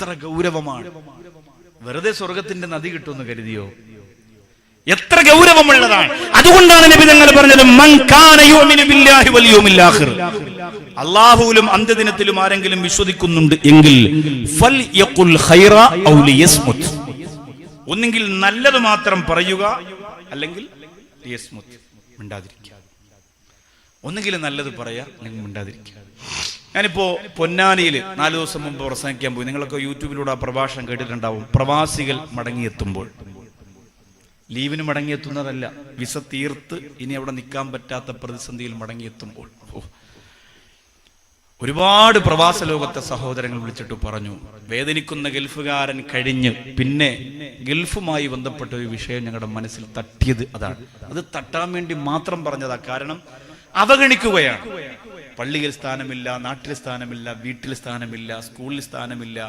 എത്ര ഗൗരവമാണ്. വെറുതെ സ്വർഗത്തിന്റെ നദി കിട്ടുമെന്ന് കരുതിയോ? എത്ര ഗൗരവമുള്ളതാണ്. അതുകൊണ്ടാണ് നബി തങ്ങൾ പറഞ്ഞത്, മൻ കാന യുമിനു ബില്ലാഹി വൽ യൗമിൽ ആഖിർ, അല്ലാഹുവിലും അന്ത്യദിനത്തിലും ആരെങ്കിലും വിശ്വസിക്കുന്നുണ്ട് എങ്കിൽ ഫൽയഖുൽ ഖൈറ ഔ ലിയസ്മുത്, ഒന്നെങ്കിൽ നല്ലത് മാത്രം പറയുക, അല്ലെങ്കിൽ ലിയസ്മുത്, മിണ്ടാതിരിക്കുക. ഒന്നെങ്കിൽ നല്ലത് പറയാ, അല്ലെങ്കിൽ മിണ്ടാതിരിക്കുക. ഞാനിപ്പോ പൊന്നാനിയിൽ 4 ദിവസം മുമ്പ് പ്രസംഗിക്കാൻ പോയി. നിങ്ങളൊക്കെ യൂട്യൂബിലൂടെ ആ പ്രഭാഷണം കേട്ടിട്ടുണ്ടാവും. പ്രവാസികൾ മടങ്ങിയെത്തുമ്പോൾ, ലീവിന് മടങ്ങിയെത്തുന്നതല്ല, വിസ തീർത്ത് ഇനി അവിടെ നിൽക്കാൻ പറ്റാത്ത പ്രതിസന്ധിയിൽ മടങ്ങിയെത്തുമ്പോൾ ഒരുപാട് പ്രവാസ ലോകത്തെ സഹോദരങ്ങൾ വിളിച്ചിട്ട് പറഞ്ഞു, വേദനിക്കുന്ന ഗൾഫുകാരൻ കഴിഞ്ഞ് പിന്നെ ഗൾഫുമായി ബന്ധപ്പെട്ട ഒരു വിഷയം ഞങ്ങളുടെ മനസ്സിൽ തട്ടിയത് അതാണ്. അത് തട്ടാൻ വേണ്ടി മാത്രം പറഞ്ഞതാ. കാരണം അവഗണിക്കുകയാണ്. പള്ളിയിൽ സ്ഥാനമില്ല, നാട്ടിൽ സ്ഥാനമില്ല, വീട്ടിൽ സ്ഥാനമില്ല, സ്കൂളിൽ സ്ഥാനമില്ല.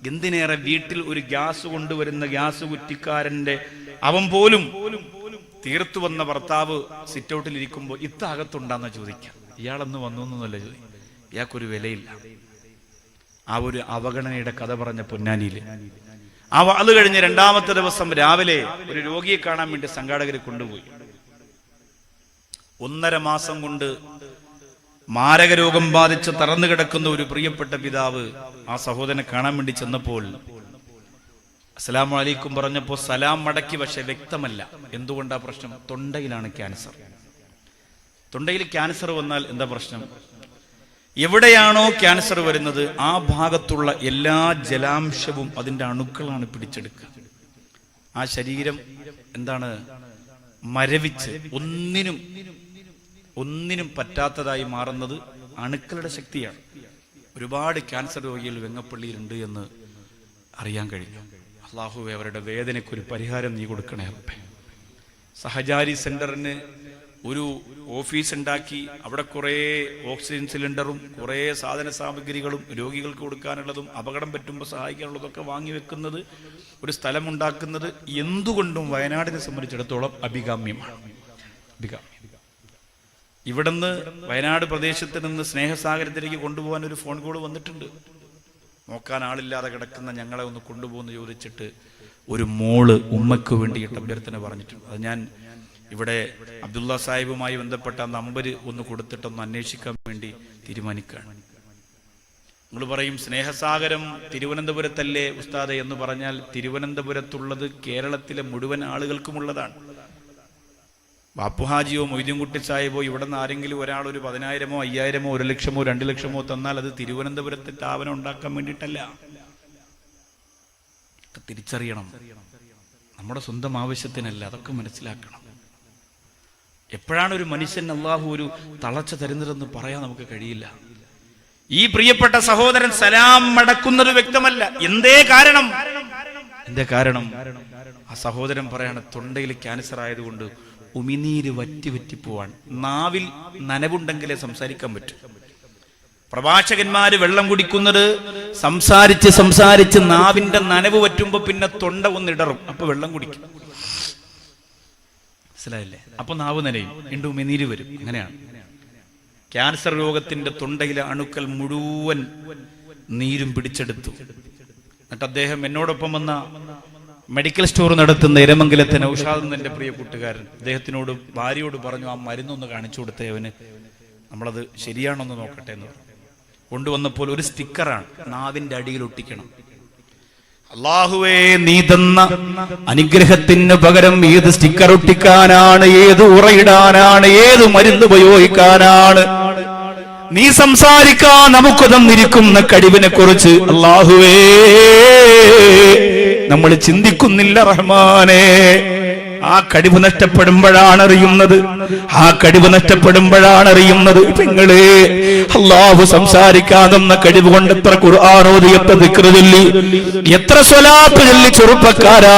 എന്തിനേറെ വീട്ടിൽ ഒരു ഗ്യാസ് കൊണ്ടുവരുന്ന ഗ്യാസ് കുറ്റിക്കാരന്റെ അവൻ പോലും തീർത്തു വന്ന ഭർത്താവ് സിറ്റ് ഔട്ടിൽ ഇരിക്കുമ്പോൾ ഇത്തകത്തുണ്ടാന്ന് ചോദിക്കാം. ഇയാളെന്ന് വന്നു എന്നല്ല ചോദിക്കും. ഇയാൾക്കൊരു വിലയില്ല. ആ ഒരു അവഗണനയുടെ കഥ പറഞ്ഞ പൊന്നാനിയില് അത് കഴിഞ്ഞ് 2ാമത്തെ ദിവസം രാവിലെ ഒരു രോഗിയെ കാണാൻ വേണ്ടി സംഘാടകരെ കൊണ്ടുപോയി. 1.5 മാസം കൊണ്ട് മാരക രോഗം ബാധിച്ച് തറന്നു കിടക്കുന്ന ഒരു പ്രിയപ്പെട്ട പിതാവ് ആ സഹോദരനെ കാണാൻ വേണ്ടി ചെന്നപ്പോൾ അസ്സലാമു അലൈക്കും പറഞ്ഞപ്പോൾ സലാം മടക്കി, പക്ഷെ വ്യക്തമല്ല. എന്തുകൊണ്ടാ പ്രശ്നം? തൊണ്ടയിലാണ് ക്യാൻസർ. തൊണ്ടയിൽ ക്യാൻസർ വന്നാൽ എന്താ പ്രശ്നം? എവിടെയാണോ ക്യാൻസർ വരുന്നത് ആ ഭാഗത്തുള്ള എല്ലാ ജലാംശവും അതിന്റെ അണുക്കളാണ് പിടിച്ചെടുക്കുക. ആ ശരീരം എന്താണ് മരവിച്ച് ഒന്നിനും പറ്റാത്തതായി മാറുന്നത് അണുക്കളുടെ ശക്തിയാണ്. ഒരുപാട് ക്യാൻസർ രോഗികൾ വെങ്ങപ്പള്ളിയിലുണ്ട് എന്ന് അറിയാൻ കഴിഞ്ഞു. അല്ലാഹുവേ, അവരുടെ വേദനയ്ക്കൊരു പരിഹാരം നീ കൊടുക്കണേ റബ്ബേ. സഹചാരി സെന്ററിന് ഒരു ഓഫീസ് ഉണ്ടാക്കി അവിടെ കുറേ ഓക്സിജൻ സിലിണ്ടറും കുറേ സാധന സാമഗ്രികളും രോഗികൾക്ക് കൊടുക്കാനുള്ളതും അപകടം പറ്റുമ്പോൾ സഹായിക്കാനുള്ളതൊക്കെ വാങ്ങി വെക്കുന്നത്, ഒരു സ്ഥലം ഉണ്ടാക്കുന്നത് എന്തുകൊണ്ടും വയനാടിനെ സംബന്ധിച്ചിടത്തോളം അഭികാമ്യമാണ്. ഇവിടുന്ന് വയനാട് പ്രദേശത്ത് നിന്ന് സ്നേഹസാഗരത്തിലേക്ക് കൊണ്ടുപോകാൻ ഒരു ഫോൺ കോൾ വന്നിട്ടുണ്ട്. നോക്കാൻ ആളില്ലാതെ കിടക്കുന്ന ഞങ്ങളെ ഒന്ന് കൊണ്ടുപോകുന്നു ചോദിച്ചിട്ട് ഒരു മോള് ഉമ്മയ്ക്ക് വേണ്ടിയിട്ട് അഭ്യർത്ഥന പറഞ്ഞിട്ടുണ്ട്. അത് ഞാൻ ഇവിടെ അബ്ദുള്ള സാഹിബുമായി ബന്ധപ്പെട്ട നമ്പർ ഒന്ന് കൊടുത്തിട്ടൊന്ന് അന്വേഷിക്കാൻ വേണ്ടി തീരുമാനിക്കുകയാണ്. നിങ്ങൾ പറയും സ്നേഹസാഗരം തിരുവനന്തപുരത്തല്ലേ ഉസ്താദെ എന്ന് പറഞ്ഞാൽ തിരുവനന്തപുരത്തുള്ളത് കേരളത്തിലെ മുഴുവൻ ആളുകൾക്കുമുള്ളതാണ്. ബാപ്പുഹാജിയോ മൊയ്തീൻകുട്ടി സാഹിബോ ഇവിടെ നിന്ന് ആരെങ്കിലും ഒരാൾ ഒരു 10,000-ഓ 5,000-ഓ 1,00,000-ഓ 2,00,000-ഓ തന്നാൽ അത് തിരുവനന്തപുരത്തെ സ്ഥാപനം ഉണ്ടാക്കാൻ വേണ്ടിയിട്ടല്ല. തിരിച്ചറിയണം, നമ്മുടെ സ്വന്തം ആവശ്യത്തിനല്ല. അതൊക്കെ മനസ്സിലാക്കണം. എപ്പോഴാണ് ഒരു മനുഷ്യൻ അള്ളാഹു ഒരു തളർച്ച തരുന്നതെന്ന് പറയാൻ നമുക്ക് കഴിയില്ല. ഈ പ്രിയപ്പെട്ട സഹോദരൻ സലാം മടക്കുന്നത് വ്യക്തമല്ല. എന്തേ കാരണം? ആ സഹോദരൻ പറയാണ്, തൊണ്ടയിൽ ക്യാൻസർ ആയതുകൊണ്ട് ഉമിനീര് വറ്റി പോവാൻ. നാവിൽ നനവുണ്ടെങ്കിലേ സംസാരിക്കാൻ പറ്റും. പ്രഭാഷകന്മാര് വെള്ളം കുടിക്കുന്നത് സംസാരിച്ച് നാവിന്റെ നനവ് പറ്റുമ്പോ പിന്നെ തൊണ്ട ഒന്നിടറും, അപ്പൊ വെള്ളം കുടിക്കും. മനസ്സിലായില്ലേ? അപ്പൊ നാവ് നനയും, വീണ്ടും ഉമിനീര് വരും. അങ്ങനെയാണ് ക്യാൻസർ രോഗത്തിന്റെ തൊണ്ടയിലെ അണുക്കൾ മുഴുവൻ നീരും പിടിച്ചെടുത്തു. എന്നിട്ട് അദ്ദേഹം എന്നോടൊപ്പം വന്ന മെഡിക്കൽ സ്റ്റോർ നടത്തുന്ന ഇരമംഗലത്തെ നൗഷാദ് എന്റെ പ്രിയ കൂട്ടുകാരൻ അദ്ദേഹത്തിനോട് ഭാര്യയോട് പറഞ്ഞു, ആ മരുന്നൊന്ന് കാണിച്ചു കൊടുത്തേ അവന്, നമ്മളത് ശരിയാണോന്ന് നോക്കട്ടെ എന്ന് പറഞ്ഞു. കൊണ്ടുവന്നപ്പോൾ ഒരു സ്റ്റിക്കറാണ്, നാവിന്റെ അടിയിൽ ഒട്ടിക്കണം. അല്ലാഹുവേ, നീ തന്ന അനുഗ്രഹത്തിന് പകരം ഏത് സ്റ്റിക്കർ ഒട്ടിക്കാനാണ്, ഏത് ഉറയിടാനാണ്, ഏത് മരുന്ന് ഉപയോഗിക്കാനാണ്? നീ സംസാരിക്കാൻ നമുക്ക് തന്നിരിക്കുന്ന കഴിവിനെ കുറിച്ച് അല്ലാഹുവേ നമ്മൾ ചിന്തിക്കുന്നില്ല റഹ്മാനേ. ആ കഴിവ് നഷ്ടപ്പെടുമ്പോഴാണ് അറിയുന്നത്. നിങ്ങളെ അല്ലാഹു സംസാരിക്കാതെന്ന കഴിവ് കൊണ്ട് എത്ര ഖുർആൻ ഓതി, എത്ര ദിക്ർ ചൊല്ലി, എത്ര സ്വലാത്ത് ചൊല്ലി ചെറുപ്പക്കാരാ.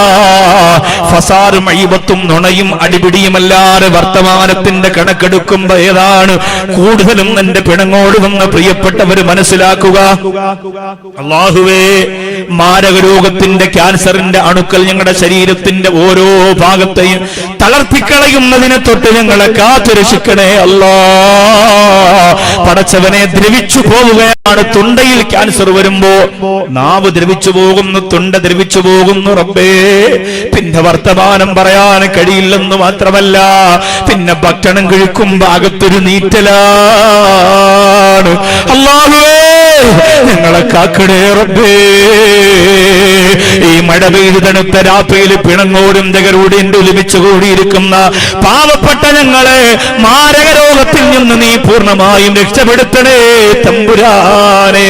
ഫസാദും മൈബത്തും നുണയും അടിപിടിയുമല്ലാതെ വർത്തമാനത്തിന്റെ കണക്കെടുക്കുമ്പോ ഏതാണ് കൂടുതലും എന്റെ പിണങ്ങോട് വന്ന പ്രിയപ്പെട്ടവര് മനസ്സിലാക്കുക. അല്ലാഹുവേ, മാരക രോഗത്തിന്റെ ക്യാൻസറിന്റെ അണുക്കൾ ഞങ്ങളുടെ ശരീരത്തിന്റെ ഓരോ ഭാഗത്തെയും തളർത്തിക്കളയുന്നതിനെ തൊട്ട് ഞങ്ങളെ കാത്തുരക്ഷിക്കണേ അല്ലാ. പടച്ചവനെ, ദ്രവിച്ചു പോവുകയാണ്. തൊണ്ടയിൽ ക്യാൻസർ വരുമ്പോ നാവ് ദ്രവിച്ചു പോകുന്നു, തൊണ്ട ദ്രവിച്ചു പോകുന്നു റബ്ബേ. പിന്നെ വർത്തമാനം പറയാൻ കഴിയില്ലെന്ന് മാത്രമല്ല, പിന്നെ ഭക്ഷണം കഴിക്കുമ്പോ അകത്തൊരു നീറ്റലാണ്. അല്ലാഹുവേ, ഞങ്ങളെ കാക്കണേ റബ്ബേ. ഈ മഴ പെയ്ത് തണുത്ത രാത്രിയിൽ പിണങ്ങോടും തകരോടും ഒരുമിച്ച് കൂടിയിരിക്കുന്ന പാവപ്പെട്ട ഞങ്ങളെ മാരക രോഗത്തിൽ നിന്ന് നീ പൂർണ്ണമായും രക്ഷപ്പെടുത്തണേ തമ്പുരാനേ.